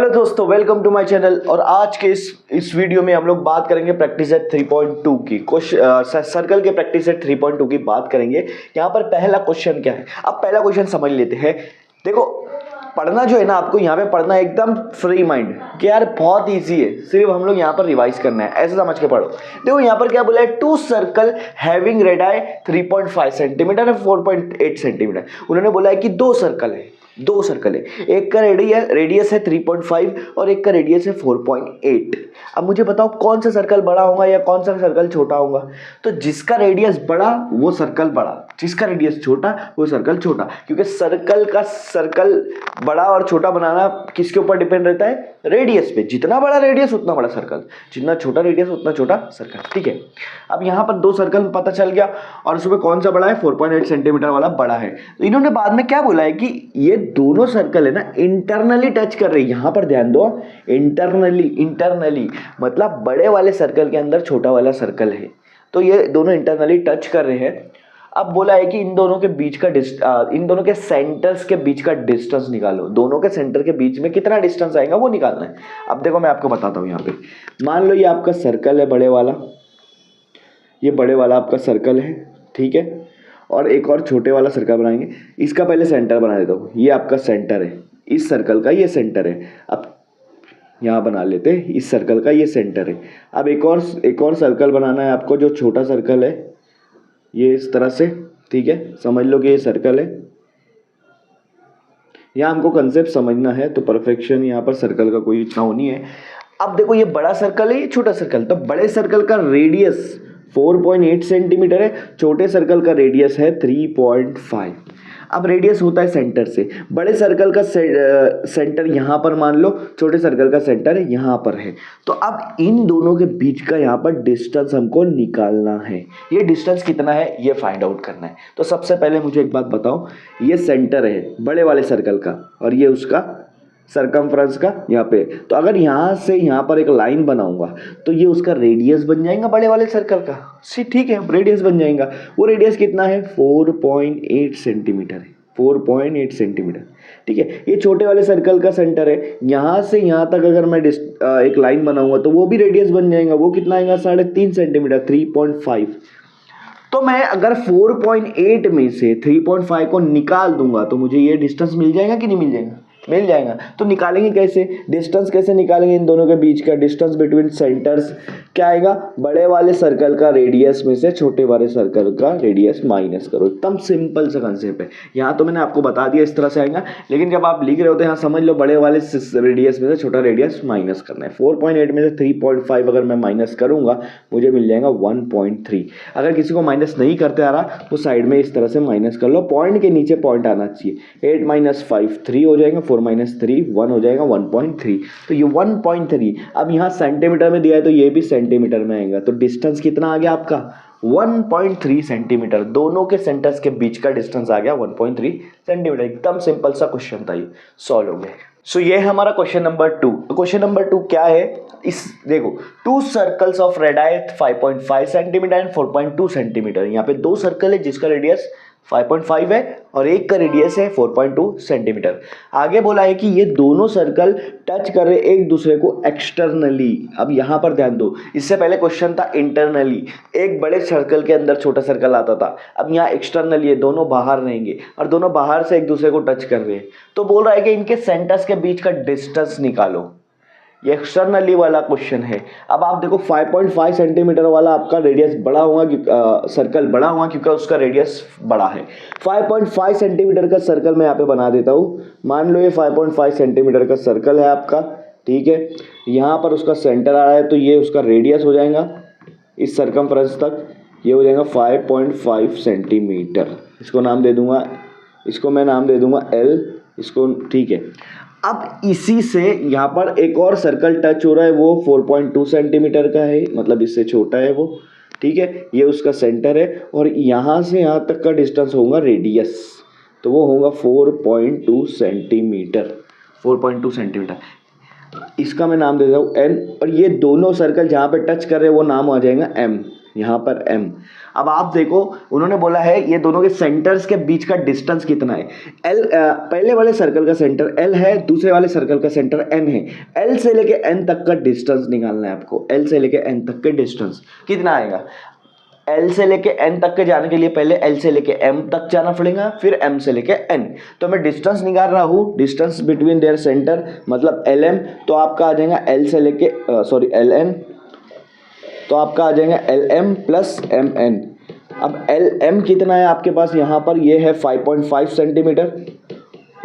Hello दोस्तों, welcome to my channel. और आज के इस वीडियो में हम लोग बात करेंगे प्रैक्टिस सेट 3.2 की सर्कल के प्रैक्टिस सेट 3.2 की बात करेंगे। यहाँ पर पहला क्वेश्चन क्या है, अब पहला क्वेश्चन समझ लेते हैं। देखो, पढ़ना जो है ना, आपको यहाँ पे पढ़ना एकदम फ्री माइंड कि यार बहुत इजी है, सिर्फ हम लोग यहाँ पर रिवाइज करना है, ऐसे समझ के पढ़ो। देखो यहाँ पर क्या बोला है, to circle having radii 3.5 centimetre और 4.8 सेंटीमीटर। उन्होंने बोला है कि दो सर्कल है, एक का रेडियस है 3.5 और एक का रेडियस है 4.8। अब मुझे बताओ कौन सा सर्कल बड़ा होगा या कौन सा सर्कल छोटा होगा। तो जिसका रेडियस बड़ा वो सर्कल बड़ा, जिसका रेडियस छोटा वो सर्कल छोटा, क्योंकि सर्कल बड़ा और छोटा बनाना किसके ऊपर डिपेंड रहता है, रेडियस पे। जितना बड़ा रेडियस उतना बड़ा सर्कल, जितना छोटा रेडियस उतना छोटा सर्कल। ठीक है, अब यहाँ पर दो सर्कल पता चल गया और उसमें कौन सा बड़ा है, 4.8 सेंटीमीटर वाला बड़ा है। तो इन्होंने बाद में क्या बोला है कि ये दोनों सर्कल है ना इंटरनली टच कर रहे हैं। यहां पर ध्यान दो, इंटरनली मतलब बड़े वाले सर्कल के अंदर छोटा वाला सर्कल है, तो ये दोनों इंटरनली टच कर रहे हैं। अब बोला है कि इन दोनों के सेंटर्स के बीच का डिस्टेंस निकालो। दोनों के सेंटर के बीच में कितना डिस्टेंस आएगा वो निकालना है। अब देखो मैं आपको बताता हूं। यहाँ पे मान लो ये आपका सर्कल है बड़े वाला, ये बड़े वाला आपका सर्कल है, ठीक है। और एक और छोटे वाला सर्कल बनाएंगे, इसका पहले सेंटर बना देता हूँ। ये आपका सेंटर है, इस सर्कल का ये सेंटर है। अब यहाँ बना लेते हैं, इस सर्कल का ये सेंटर है। अब एक और सर्कल बनाना है आपको, जो छोटा सर्कल है, ये इस तरह से, ठीक है। समझ लो कि ये सर्कल है, यहाँ हमको कंसेप्ट समझना है, तो परफेक्शन यहाँ पर सर्कल का कोई इतना हो नहीं है। अब देखो ये बड़ा सर्कल है, ये छोटा सर्कल, तो बड़े सर्कल का रेडियस 4.8 सेंटीमीटर है, छोटे सर्कल का रेडियस है 3.5। अब रेडियस होता है सेंटर से, बड़े सर्कल का सेंटर यहाँ पर मान लो, छोटे सर्कल का सेंटर यहाँ पर है। तो अब इन दोनों के बीच का यहाँ पर डिस्टेंस हमको निकालना है। ये डिस्टेंस कितना है ये फाइंड आउट करना है। तो सबसे पहले मुझे एक बात बताओ, ये सेंटर है बड़े वाले सर्कल का और ये उसका सरकमफ्रेंस का यहाँ पे। तो अगर यहाँ से यहाँ पर एक लाइन बनाऊंगा तो ये उसका रेडियस बन जाएगा बड़े वाले सर्कल का। ठीक है, रेडियस बन जाएगा। वो रेडियस कितना है, 4.8 सेंटीमीटर है, 4.8 सेंटीमीटर। ठीक है, ये छोटे वाले सर्कल का सेंटर है, यहाँ से यहाँ तक अगर मैं एक लाइन बनाऊंगा तो वो भी रेडियस बन जाएगा। वो कितना आएगा, 3.5 सेंटीमीटर, 3.5। तो मैं अगर 4.8 में से 3.5 को निकाल दूंगा तो मुझे ये डिस्टेंस मिल जाएगा कि नहीं मिल जाएगा, मिल जाएगा। तो निकालेंगे कैसे, डिस्टेंस कैसे निकालेंगे, इन दोनों के बीच का डिस्टेंस बिटवीन सेंटर्स क्या आएगा, बड़े वाले सर्कल का रेडियस में से छोटे वाले सर्कल का रेडियस माइनस करो। एकदम सिंपल सा कंसेप्ट है। यहाँ तो मैंने आपको बता दिया इस तरह से आएगा, लेकिन जब आप लिख रहे हो तो यहाँ समझ लो बड़े वाले रेडियस में से छोटा रेडियस माइनस करना है। 4.8 में से 3.5 अगर मैं माइनस करूंगा मुझे मिल जाएगा 1.3। अगर किसी को माइनस नहीं करते आ रहा तो साइड में इस तरह से माइनस कर लो, पॉइंट के नीचे पॉइंट आना चाहिए। 8 - 5 3 हो जाएगा, 4 - 3 1 हो जाएगा, 1.3। तो ये 1.3। अब यहाँ सेंटीमीटर में दिया है तो ये भी सेंटीमीटर में आएगा। तो डिस्टेंस कितना आ गया आपका, 1.3 सेंटीमीटर। दोनों के सेंटर्स के बीच का डिस्टेंस आ गया 1.3 सेंटीमीटर। एकदम सिंपल सा क्वेश्चन था, ये सॉल्व हो गया। सो ये है हमारा क्वेश्चन नंबर 2। तो क्वेश्चन नंबर 2 क्या है, इस देखो, to circles of radius 5.5 centimetre and 4.2 centimetre. यहाँ पे दो सर्कल है जिसका रेडियस 5.5 है और एक का रेडियस है 4.2 सेंटीमीटर। आगे बोला है कि ये दोनों सर्कल टच कर रहे एक दूसरे को एक्सटर्नली। अब यहाँ पर ध्यान दो, इससे पहले क्वेश्चन था इंटरनली, एक बड़े सर्कल के अंदर छोटा सर्कल आता था। अब यहाँ एक्सटर्नली है, दोनों बाहर रहेंगे और दोनों बाहर से एक दूसरे को टच कर रहे हैं। तो बोल रहा है कि इनके सेंटर्स के बीच का डिस्टेंस निकालो। ये एक्सटर्नली वाला क्वेश्चन है। अब आप देखो 5.5 सेंटीमीटर वाला आपका रेडियस बड़ा होगा, सर्कल बड़ा होगा क्योंकि उसका रेडियस बड़ा है। 5.5 सेंटीमीटर का सर्कल मैं यहाँ पे बना देता हूँ। मान लो ये 5.5 सेंटीमीटर का सर्कल है आपका, ठीक है। यहाँ पर उसका सेंटर आ रहा है तो ये उसका रेडियस हो जाएगा इस सरकमफ्रेंस तक, ये हो जाएगा 5.5 सेंटीमीटर। इसको नाम दे दूंगा, इसको मैं नाम दे दूंगा L, इसको, ठीक है। अब इसी से यहाँ पर एक और सर्कल टच हो रहा है, वो 4.2 सेंटीमीटर का है, मतलब इससे छोटा है वो, ठीक है। ये उसका सेंटर है और यहाँ से यहाँ तक का डिस्टेंस होगा रेडियस, तो वो होगा 4.2 सेंटीमीटर, 4.2 सेंटीमीटर। इसका मैं नाम दे रहा हूँ N, और ये दोनों सर्कल जहाँ पे टच कर रहे हैं वो नाम आ जाएगा M। यहाँ पर m। अब आप देखो उन्होंने बोला है ये दोनों के सेंटर्स के बीच का डिस्टेंस कितना है। l पहले वाले सर्कल का सेंटर l है, दूसरे वाले सर्कल का सेंटर n है। l से लेके n तक का डिस्टेंस निकालना है आपको। l से लेके n तक के डिस्टेंस कितना आएगा। L से लेके N तक के जाने के लिए पहले L से लेके M तक जाना पड़ेगा, फिर M से लेके N। तो मैं डिस्टेंस निकाल रहा हूँ, डिस्टेंस बिटवीन देयर सेंटर मतलब LM, तो आपका आ जाएगा L से लेके LN, तो आपका आ जाएगा LM प्लस MN। अब LM कितना है आपके पास यहाँ पर, ये है 5.5 सेंटीमीटर,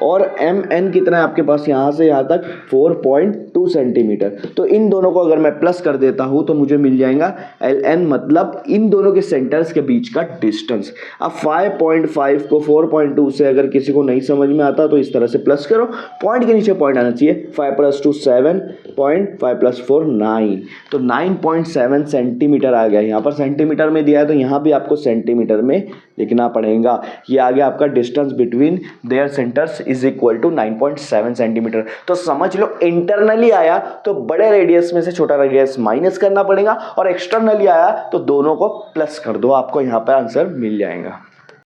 और MN कितना है आपके पास यहाँ से यहाँ तक 4.2 सेंटीमीटर। तो इन दोनों को अगर मैं प्लस कर देता हूँ तो मुझे मिल जाएगा LN, मतलब इन दोनों के सेंटर्स के बीच का डिस्टेंस। अब 5.5 को 4.2 से अगर किसी को नहीं समझ में आता तो इस तरह से प्लस करो, पॉइंट के नीचे पॉइंट आना चाहिए। 5 + 2 7, 5 + 4 9, तो 9.7 सेंटीमीटर आ गया। यहाँ पर सेंटीमीटर में दिया है तो यहाँ भी आपको सेंटीमीटर में लिखना पड़ेगा। ये आ गया आपका distance between their centres is equal to 9.7 centimetre. तो समझ लो इंटरनली आया तो बड़े रेडियस में से छोटा रेडियस माइनस करना पड़ेगा, और एक्सटर्नली आया तो दोनों को प्लस कर दो, आपको यहाँ पर आंसर मिल जाएगा।